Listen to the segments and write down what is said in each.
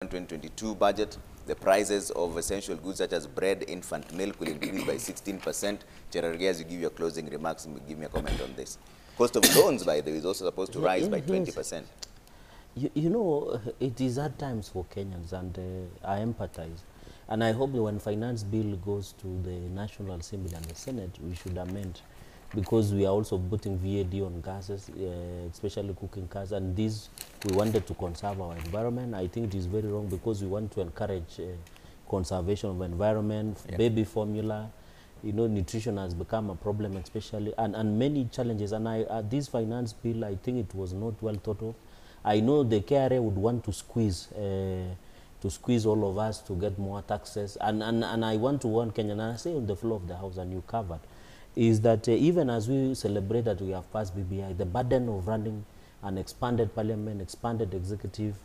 2022 budget, the prices of essential goods such as bread, infant milk will increase by 16%. Cherargeas, you give your closing remarks and give me a comment on this. Cost of loans, by the way, is also supposed to rise by 20%. You know, it is hard times for Kenyans, and I empathize. And I hope that when finance bill goes to the National Assembly and the Senate, we should amend, because we are also putting VAD on gases, especially cooking gas, and this, we wanted to conserve our environment. I think it is very wrong, because we want to encourage conservation of environment, baby formula. You know, nutrition has become a problem, especially, and many challenges. And this finance bill, I think it was not well thought of. I know the KRA would want to squeeze all of us to get more taxes. And I want to warn Kenya, and I say on the floor of the House, and you covered, is that even as we celebrate that we have passed BBI, the burden of running an expanded parliament, expanded executive,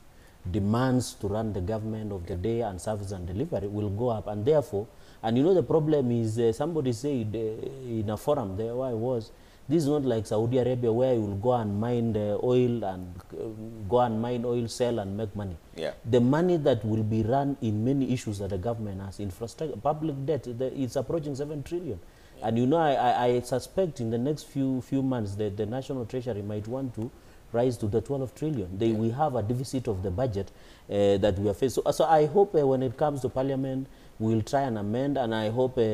demands to run the government of the day and service and delivery will go up. And therefore, and you know, the problem is, somebody said in a forum there where I was, this is not like Saudi Arabia, where you will go and mine oil and sell and make money. Yeah. The money that will be run in many issues that the government has, infrastructure, public debt, it's approaching 7 trillion. Yeah. And you know, I suspect in the next few months that the National Treasury might want to rise to the 12 trillion. We have a deficit of the budget that we are facing. So I hope when it comes to Parliament, we will try and amend, and I hope we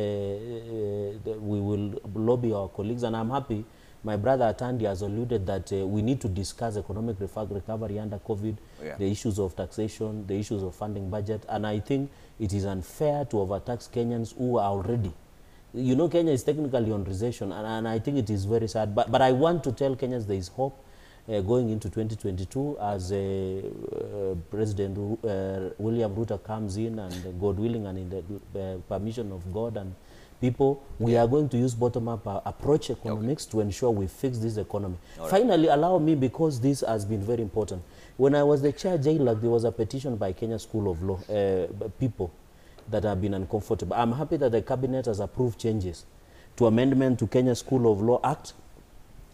will lobby our colleagues. And I'm happy my brother Atandi has alluded that we need to discuss economic recovery under COVID, the issues of taxation, the issues of funding budget. And I think it is unfair to overtax Kenyans who are already, you know, Kenya is technically on recession, and I think it is very sad. But I want to tell Kenyans there is hope. Going into 2022, as President William Ruto comes in, and God willing, and in the permission of God and people, we are going to use bottom-up approach economics to ensure we fix this economy. Finally, allow me, because this has been very important. When I was the chair, JLAC, there was a petition by Kenya School of Law, people that have been uncomfortable. I'm happy that the cabinet has approved changes to amendment to Kenya School of Law Act.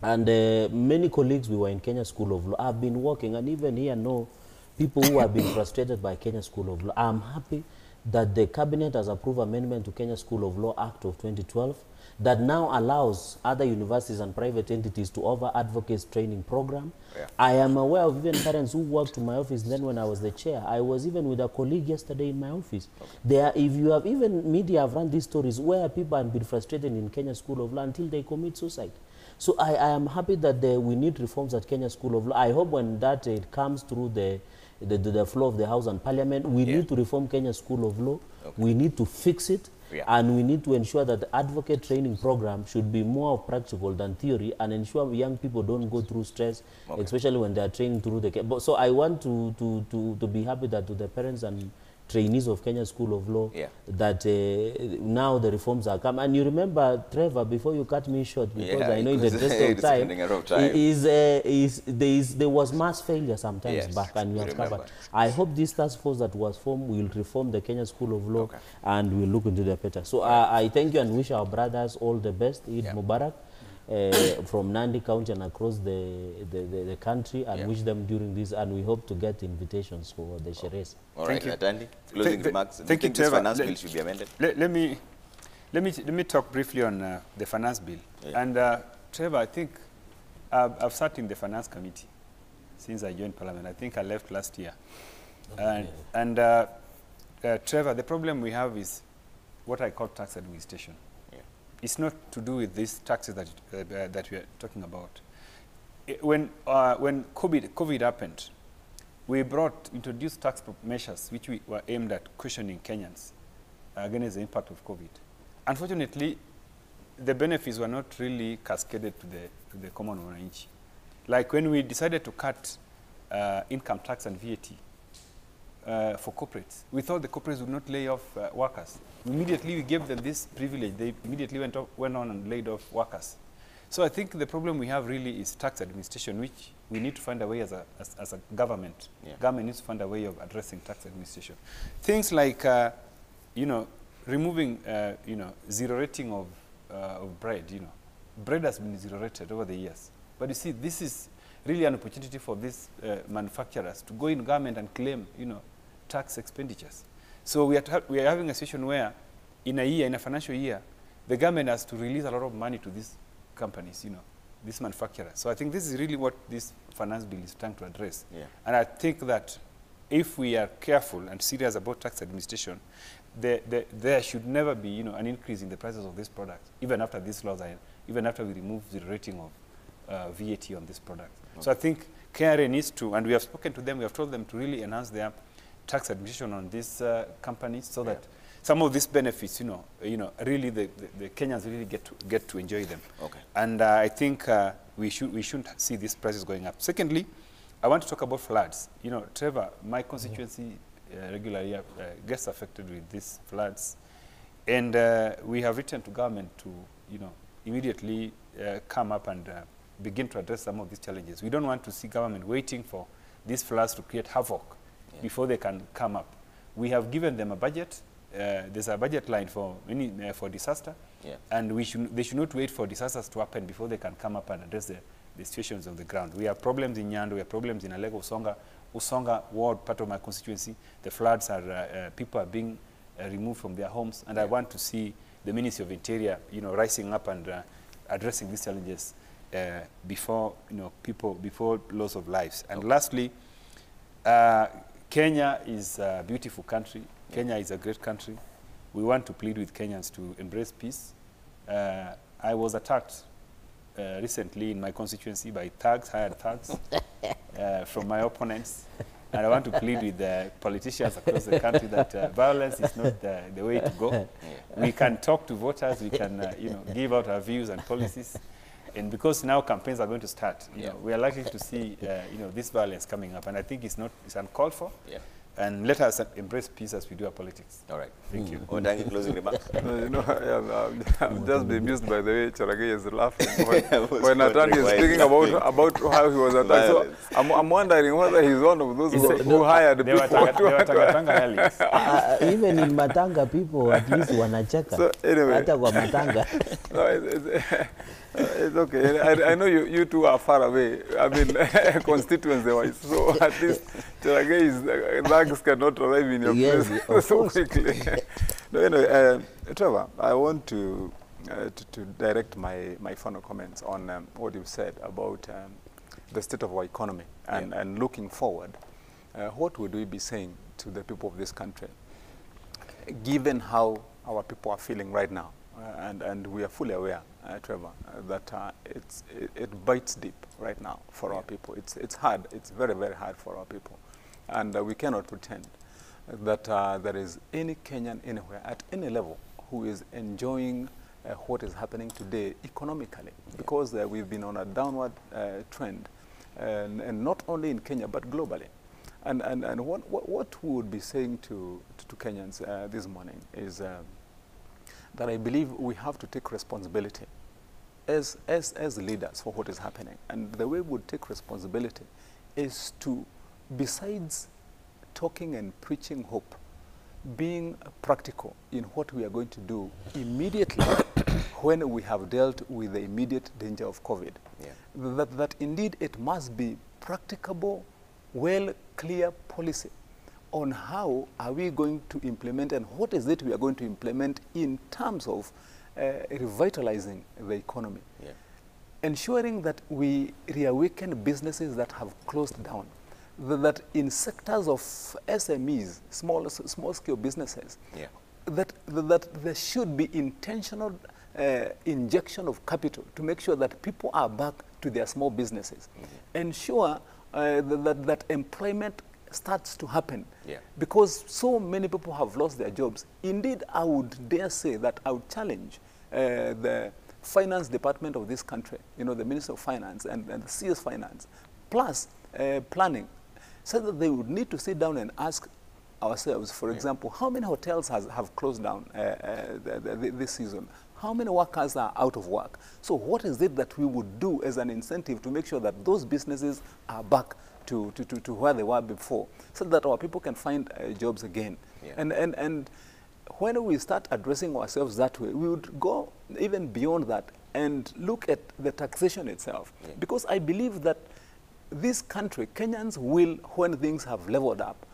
And many colleagues we were in Kenya School of Law have been working, and even here know people who have been frustrated by Kenya School of Law. I'm happy that the cabinet has approved amendment to Kenya School of Law Act of 2012 that now allows other universities and private entities to offer advocates training program. I am aware of even parents who worked in my office then when I was the chair. I was even with a colleague yesterday in my office. There, if you have, even media have run these stories where people have been frustrated in Kenya School of Law until they commit suicide. So I am happy that we need reforms at Kenya School of Law. I hope when that it comes through the floor of the House and Parliament, we need to reform Kenya School of Law. We need to fix it, and we need to ensure that the advocate training program should be more practical than theory, and ensure young people don't go through stress, especially when they are training through the. So I want to be happy that to the parents and trainees of Kenya School of Law, that now the reforms are come. And you remember, Trevor, before you cut me short, because I know in the interest of time, there was mass failure sometimes back, and we have covered. I hope this task force that was formed will reform the Kenya School of Law, and we'll look into the better. So I thank you and wish our brothers all the best. Eid Mubarak. From Nandi County and across the country, and wish them during this, and we hope to get invitations for the Sheres. All right, Atandi, closing remarks. Thank you, Trevor. Finance bill should be amended. Let me talk briefly on the finance bill. And Trevor, I think I've sat in the finance committee since I joined Parliament. I think I left last year. Trevor, the problem we have is what I call tax administration. It's not to do with these taxes that we are talking about. When COVID happened, we introduced tax measures which were aimed at cushioning Kenyans against the impact of COVID. Unfortunately, the benefits were not really cascaded to the common wananchi. Like when we decided to cut income tax and VAT for corporates, we thought the corporates would not lay off workers. Immediately we gave them this privilege. They immediately went on and laid off workers. So I think the problem we have really is tax administration, which we need to find a way as a government. Government needs to find a way of addressing tax administration. Things like, removing, zero rating of bread. Bread has been zero rated over the years. But you see, this is really an opportunity for these manufacturers to go in government and claim, tax expenditures. So we are having a situation where in a financial year, the government has to release a lot of money to these companies, these manufacturers. So I think this is really what this finance bill is trying to address. Yeah. And I think that if we are careful and serious about tax administration, there should never be, an increase in the prices of these products, even after these laws even after we remove the rating of VAT on this product. Okay. So I think KRA needs to, and we have spoken to them, we have told them to really enhance their tax administration on these companies, so that some of these benefits, really the Kenyans really get to enjoy them. Okay. And I think we shouldn't see these prices going up. Secondly, I want to talk about floods. Trevor, my constituency regularly gets affected with these floods, and we have written to government to, immediately come up and begin to address some of these challenges. We don't want to see government waiting for these floods to create havoc before they can come up. We have given them a budget. There's a budget line for disaster, and they should not wait for disasters to happen before they can come up and address the situations on the ground. We have problems in Nyando, we have problems in Alego, Usonga ward, part of my constituency. The floods are, people are being removed from their homes, and I want to see the Ministry of Interior, rising up and addressing these challenges before loss of lives. And lastly, Kenya is a beautiful country. Kenya is a great country. We want to plead with Kenyans to embrace peace. I was attacked recently in my constituency by thugs, hired thugs, from my opponents. And I want to plead with the politicians across the country that violence is not the way to go. We can talk to voters, we can give out our views and policies. And because now campaigns are going to start, we are likely to see this violence coming up. And I think it's uncalled for. Yeah. And let us embrace peace as we do our politics. All right. Thank you. Closing remarks. I'm just bemused by the way Cherargei is laughing when Atandi is speaking about how he was attacked. So I'm wondering whether he's one of those who hired people. Even in Matanga, people at least wanacheka. So anyway, hata kwa Matanga. It's okay. I know you two are far away. I mean, constituency-wise. So at least Cherargei thugs cannot arrive in your place so quickly. No, anyway, Trevor, I want to direct my final comments on what you said about the state of our economy and looking forward. What would we be saying to the people of this country, given how our people are feeling right now? And we are fully aware, Trevor, that it bites deep right now for our people. It's hard. It's very, very hard for our people. And we cannot pretend that there is any Kenyan anywhere at any level who is enjoying what is happening today economically, because we've been on a downward trend, and not only in Kenya but globally. And what we would be saying to Kenyans this morning is that I believe we have to take responsibility as leaders for what is happening. And the way we would take responsibility is to, besides talking and preaching hope, being practical in what we are going to do immediately when we have dealt with the immediate danger of COVID. Yeah. That indeed it must be practicable, well, clear policy on how are we going to implement and what is it we are going to implement in terms of revitalizing the economy. Yeah. Ensuring that we reawaken businesses that have closed down, that in sectors of SMEs, small-scale businesses, that there should be intentional injection of capital to make sure that people are back to their small businesses. Ensure that employment starts to happen, because so many people have lost their jobs. Indeed, I would dare say that I would challenge the finance department of this country, the Minister of Finance and the CS Finance, plus planning, so that they would need to sit down and ask ourselves, for example, how many hotels have closed down this season? How many workers are out of work? So what is it that we would do as an incentive to make sure that those businesses are back to where they were before, so that our people can find jobs again? And when we start addressing ourselves that way, we would go even beyond that and look at the taxation itself. Because I believe that this country, Kenyans will, when things have leveled up,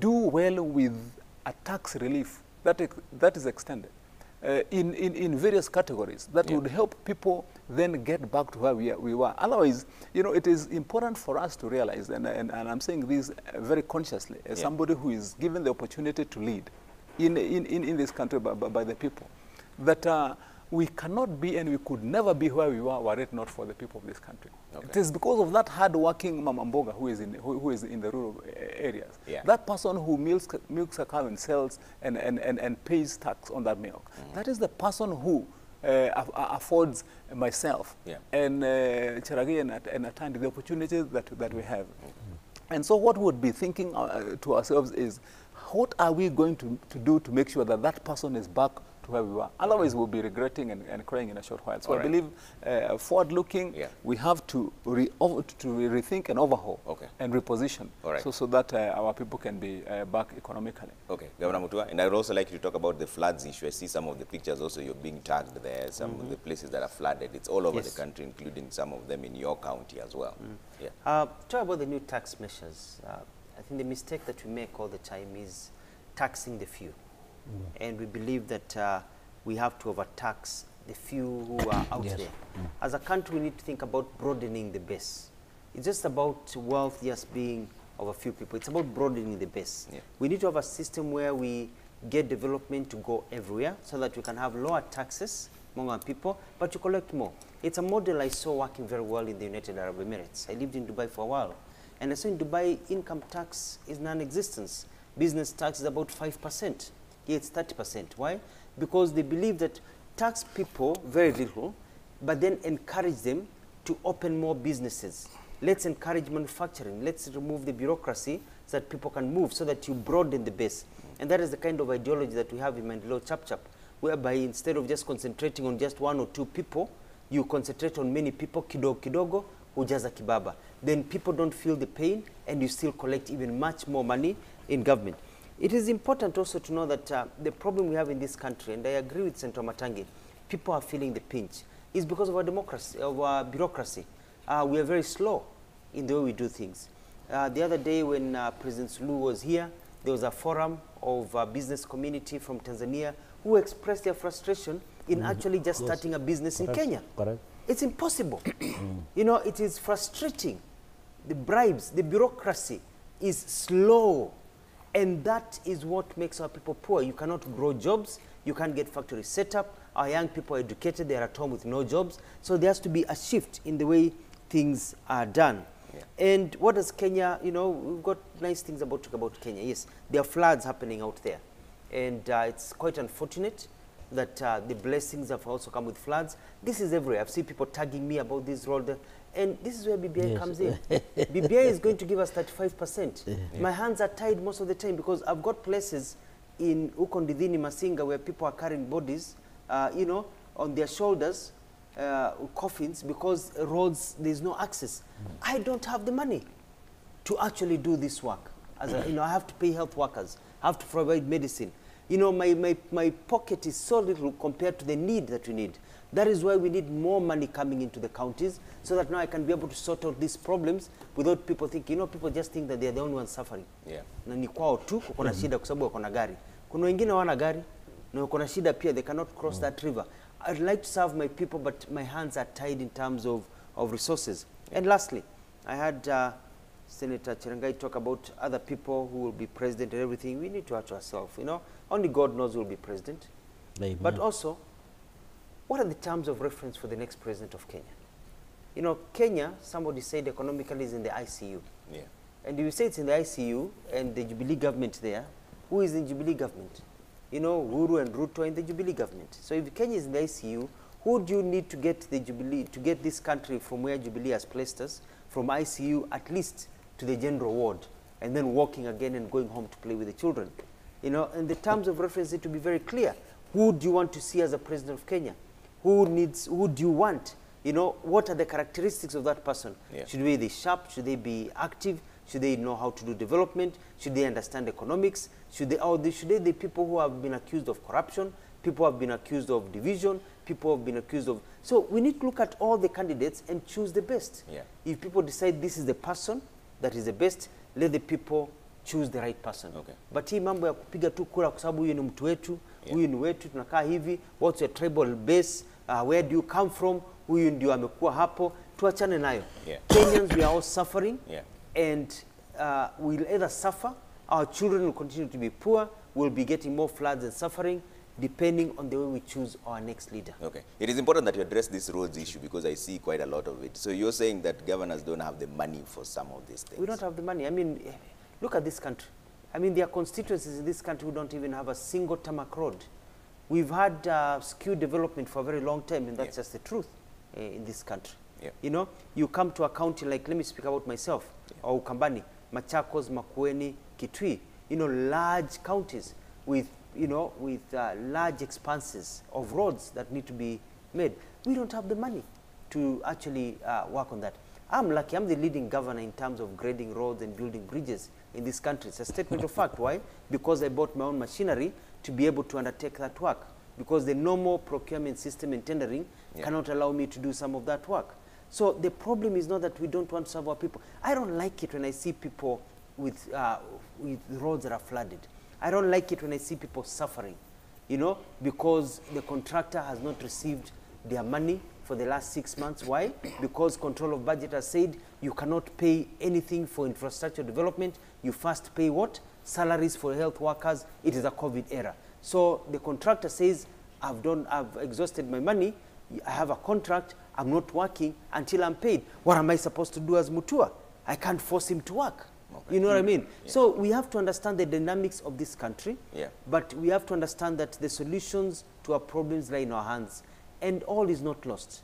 do well with a tax relief that is extended in various categories that would help people then get back to where we were. Otherwise, you know, it is important for us to realize, and I'm saying this very consciously, as somebody who is given the opportunity to lead in this country by the people, that we cannot be and we could never be where we were it not for the people of this country. Okay. It is because of that hard-working Mama Mboga who is in the rural areas. Yeah. That person who milks a cow and sells and pays tax on that milk. That is the person who affords myself and Cherargei and Atandi the opportunities that we have. And so what we would be thinking to ourselves is, what are we going to do to make sure that that person is back to where we were? Otherwise, we'll be regretting and crying in a short while. So I believe forward-looking, we have to rethink and overhaul and reposition so that our people can be back economically. Okay, Governor Mutua, and I would also like you to talk about the floods issue. I see some of the pictures also you're being tagged there, some of the places that are flooded. It's all over the country, including some of them in your county as well. Talk about the new tax measures. I think the mistake that we make all the time is taxing the few. And we believe that we have to overtax the few who are out there. As a country, we need to think about broadening the base. It's just about wealth just being of a few people. It's about broadening the base. We need to have a system where we get development to go everywhere so that we can have lower taxes among our people, but to collect more. It's a model I saw working very well in the United Arab Emirates. I lived in Dubai for a while. And I saw in Dubai, income tax is non-existent. Business tax is about 5%. Here it's 30%. Why? Because they believe that tax people very little, but then encourage them to open more businesses. Let's encourage manufacturing. Let's remove the bureaucracy so that people can move, so that you broaden the base. And that is the kind of ideology that we have in Mandelo Chap, whereby instead of just concentrating on just one or two people, you concentrate on many people, kidogo kidogo, hujaza kibaba. Then people don't feel the pain, and you still collect even much more money in government. It is important also to know that the problem we have in this country, and I agree with Senator Matangi, people are feeling the pinch, is because of our democracy, of our bureaucracy. We are very slow in the way we do things. The other day when President Suluhu was here, there was a forum of business community from Tanzania who expressed their frustration in actually just starting a business in Kenya. It's impossible. You know, it is frustrating. The bribes, the bureaucracy is slow. And that is what makes our people poor. You cannot grow jobs. You can't get factories set up. Our young people are educated. They're at home with no jobs. So there has to be a shift in the way things are done. And what does Kenya, you know, we've got nice things to talk about Kenya. Yes, there are floods happening out there. And it's quite unfortunate that the blessings have also come with floods. This is everywhere. I've seen people tagging me about this road. And this is where BBI comes in. BBI is going to give us 35%. My hands are tied most of the time because I've got places in Ukondidhini, Masinga, where people are carrying bodies, you know, on their shoulders, coffins, because roads, there's no access. I don't have the money to actually do this work. As a, you know, I have to pay health workers. I have to provide medicine. You know, my pocket is so little compared to the need that we need. That is why we need more money coming into the counties, so that now I can be able to sort out these problems without people thinking, you know, people just think that they are the only ones suffering. Na ni kwao tu kuna shida kwa sababu wako na gari. Kuna wengine wana gari na wako na shida pia, they cannot cross that river. I'd like to serve my people, but my hands are tied in terms of resources. And lastly, I had Senator Cherargei talk about other people who will be president and everything. We need to ask ourselves, you know, only God knows who will be president. Amen. But also, what are the terms of reference for the next president of Kenya? You know, Kenya, somebody said economically is in the ICU. And if you say it's in the ICU and the Jubilee government there, who is in Jubilee government? You know, Uhuru and Ruto are in the Jubilee government. So if Kenya is in the ICU, who do you need to get the Jubilee, to get this country from where Jubilee has placed us, from ICU at least to the general ward, and then walking again and going home to play with the children? You know, and the terms of reference need to be very clear. Who do you want to see as a president of Kenya? Who do you want? You know, what are the characteristics of that person? Should they be sharp? Should they be active? Should they know how to do development? Should they understand economics? Should they be people who have been accused of corruption? People who have been accused of division? People who have been accused of... So we need to look at all the candidates and choose the best. If people decide this is the person that is the best, let the people choose the right person. Okay. But hii mambo ya kupiga tu kura kwa sababu huyu ni mtu wetu, huyu ni wetu, tunakaa hivi, what's your tribal base, where do you come from, huyu ndio amekuwa hapo, tuachane nayo. Kenyans, we are all suffering, and we'll either suffer, our children will continue to be poor, we'll be getting more floods and suffering, depending on the way we choose our next leader. Okay. It is important that you address this roads issue because I see quite a lot of it. So you're saying that governors don't have the money for some of these things? We don't have the money. I mean, look at this country. I mean, there are constituencies in this country who don't even have a single tarmac road. We've had skewed development for a very long time, and that's just the truth in this country. You know, you come to a county like, let me speak about myself, or Ukambani, Machakos, Makueni, Kitui, you know, large counties with, you know, with large expanses of roads that need to be made. We don't have the money to actually work on that. I'm lucky, I'm the leading governor in terms of grading roads and building bridges in this country. It's a statement of fact. Why? Because I bought my own machinery to be able to undertake that work. Because the normal procurement system and tendering cannot allow me to do some of that work. So the problem is not that we don't want to serve our people. I don't like it when I see people with roads that are flooded. I don't like it when I see people suffering, you know, because the contractor has not received their money for the last 6 months. Why? Because control of budget has said you cannot pay anything for infrastructure development. You first pay what? Salaries for health workers. It is a COVID era. So the contractor says, I've exhausted my money. I have a contract. I'm not working until I'm paid. What am I supposed to do as Mutua? I can't force him to work. You know what I mean? So we have to understand the dynamics of this country, but we have to understand that the solutions to our problems lie in our hands, and all is not lost.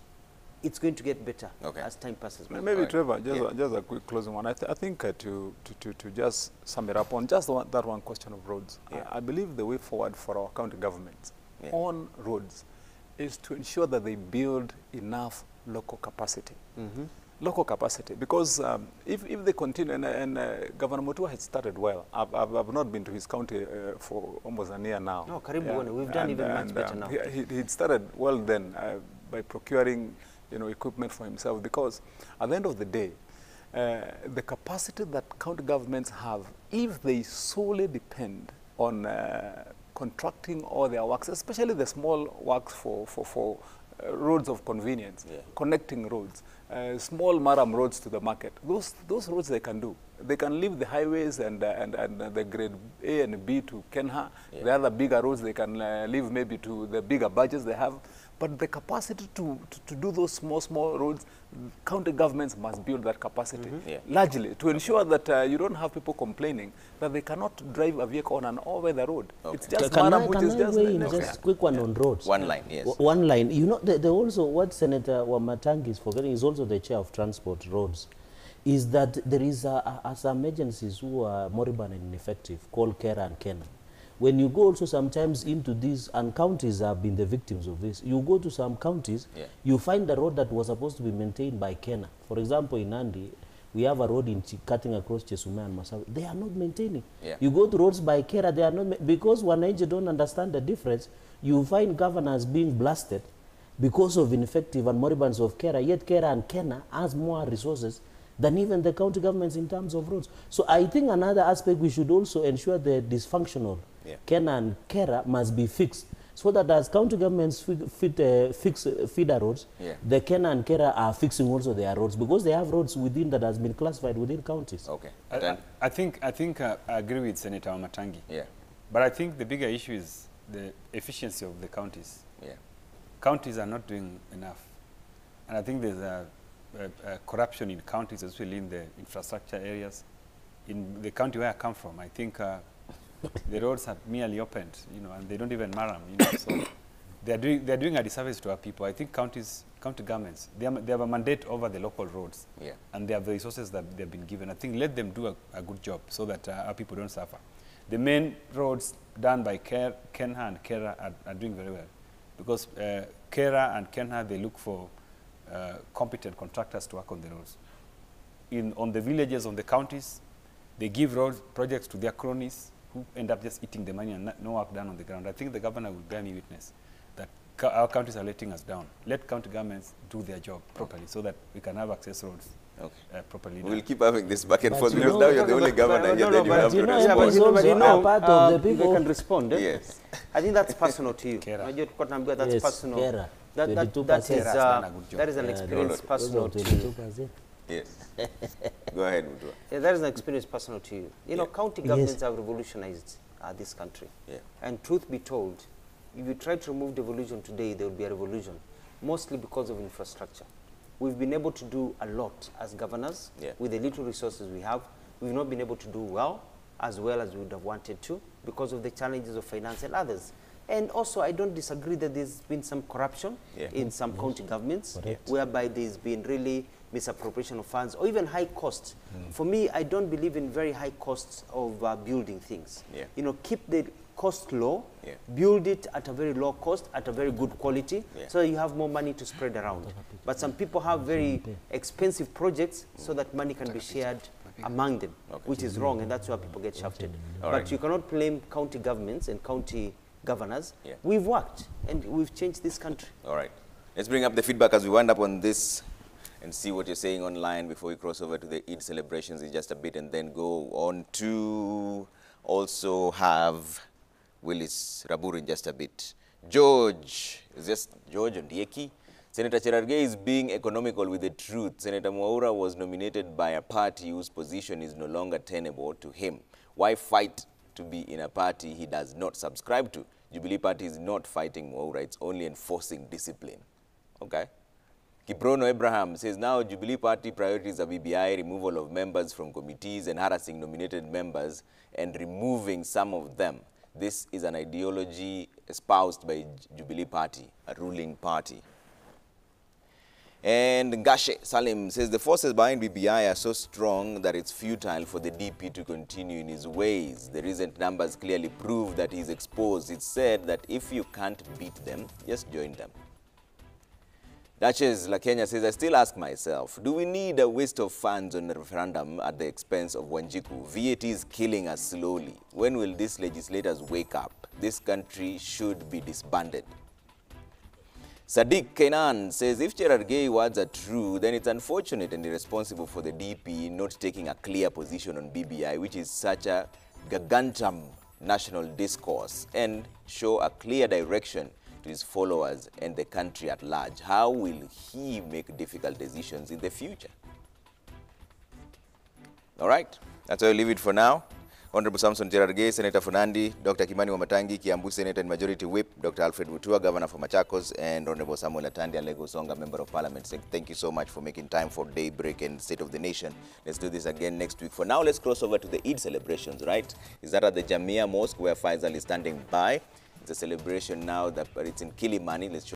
It's going to get better as time passes by. Maybe, Trevor, just a quick closing one. I think to just sum it up on just that one question of roads, I believe the way forward for our county governments on roads is to ensure that they build enough local capacity. Local capacity, because if they continue, and Governor Mutua has started well. I've not been to his county for almost a year now. No, Karibu, we've done even much better now. He started well then by procuring, you know, equipment for himself, because at the end of the day, the capacity that county governments have, if they solely depend on contracting all their works, especially the small works for roads of convenience, connecting roads, small maram roads to the market. Those roads they can do. They can leave the highways and the grade A and B to Kenha. The other bigger roads they can leave maybe to the bigger budgets they have. But the capacity to do those small roads, county governments must build that capacity largely to ensure that you don't have people complaining that they cannot drive a vehicle on an all-weather road. It's just maram, which is just quick one on roads. One line, yes. One line. You know, the also what Senator Wamatangi is forgetting is also the chair of transport roads, is that there is some agencies who are moribund and ineffective called Kera and Kena. When you go also sometimes into these, and counties have been the victims of this, you go to some counties, you find the road that was supposed to be maintained by Kena. For example, in Nandi, we have a road cutting across Chesume and Masawi. They are not maintaining. You go to roads by Kera, they are not, because Wananchi don't understand the difference. You find governors being blasted because of ineffective and moribunds of Kera, yet Kera and Kena has more resources than even the county governments in terms of roads. So I think another aspect we should also ensure the dysfunctional Kena and Kera must be fixed, so that as county governments fix feeder roads, the Kena and Kera are fixing also their roads, because they have roads within that has been classified within counties. I think I agree with Senator Wamatangi. But I think the bigger issue is the efficiency of the counties. Counties are not doing enough, and I think there's a corruption in counties, especially in the infrastructure areas. In the county where I come from, I think the roads have merely opened, you know, and they don't even maram, you know. So they're doing a disservice to our people. I think county governments, they have a mandate over the local roads, and they have the resources that they've been given. I think let them do a good job so that our people don't suffer. The main roads done by Kenha and Kera are doing very well, because Kera and Kenha, they look for competent contractors to work on the roads. On the villages, on the counties, they give road projects to their cronies, who end up just eating the money and no work done on the ground. I think the governor will bear me witness that our counties are letting us down. Let county governments do their job properly so that we can have access roads. properly We'll done. keep having this back and But forth you because know- now you're the only governor here that you have to you know, respond. MPs also are part of the If I people. can respond. Yes. I think that's personal to you. Kera. Unajua tulikuwa tunaambiwa that's Yes, personal. Kera. That 22%. is, Kera's done a good job. that is an Yeah, experience no, personal to you. 22%. Yes. Go ahead, Mutua. Yeah, that is an experience personal to you. You know, Yeah. county governments have revolutionized this country. Yeah. And truth be told, if you try to remove devolution today, there will be a revolution, mostly because of infrastructure. We've been able to do a lot as governors with the little resources we have. We've not been able to do well as we would have wanted to because of the challenges of finance and others. And also, I don't disagree that there's been some corruption in some county governments, whereby there's been really misappropriation of funds or even high costs. For me, I don't believe in very high costs of building things. You know, keep the cost low, build it at a very low cost, at a very good quality, so you have more money to spread around. But some people have very expensive projects so that money can be shared among them, which is wrong, and that's where people get shafted. But you cannot blame county governments and county governors. We've worked, and we've changed this country. All right. Let's bring up the feedback as we wind up on this and see what you're saying online before we cross over to the Eid celebrations in just a bit, and then go on to also have Willis Raburu in just a bit. George, is just George Ondieki. Senator Cherargei is being economical with the truth. Senator Mwaura was nominated by a party whose position is no longer tenable to him. Why fight to be in a party he does not subscribe to? Jubilee Party is not fighting Mwaura, it's only enforcing discipline. Okay. Kiprono Abraham says now Jubilee Party priorities are BBI, removal of members from committees and harassing nominated members and removing some of them. This is an ideology espoused by Jubilee Party, a ruling party. And Ngashe Salim says the forces behind BBI are so strong that it's futile for the DP to continue in his ways. The recent numbers clearly prove that he's exposed. It's said that if you can't beat them, just join them. Duchess La Kenya says, I still ask myself, do we need a waste of funds on a referendum at the expense of Wanjiku? VAT is killing us slowly. When will these legislators wake up? This country should be disbanded. Sadiq Kenan says, if Cherargei words are true, then it's unfortunate and irresponsible for the DP not taking a clear position on BBI, which is such a gigantum national discourse, and show a clear direction to his followers and the country at large. How will he make difficult decisions in the future? All right, that's where I leave it for now. Honorable Samson Cherargei, Senator Funandi, Dr. Kimani Wamatangi, Kiambu Senator and Majority Whip, Dr. Alfred Mutua, Governor for Machakos, and Honorable Samuel Atandi and Lego Songa, Member of Parliament. Thank you so much for making time for Daybreak and State of the Nation. Let's do this again next week. For now, let's cross over to the Eid celebrations, right? Is that at the Jamia Mosque where Faisal is standing by? It's a celebration now, but it's in Kilimani. Let's show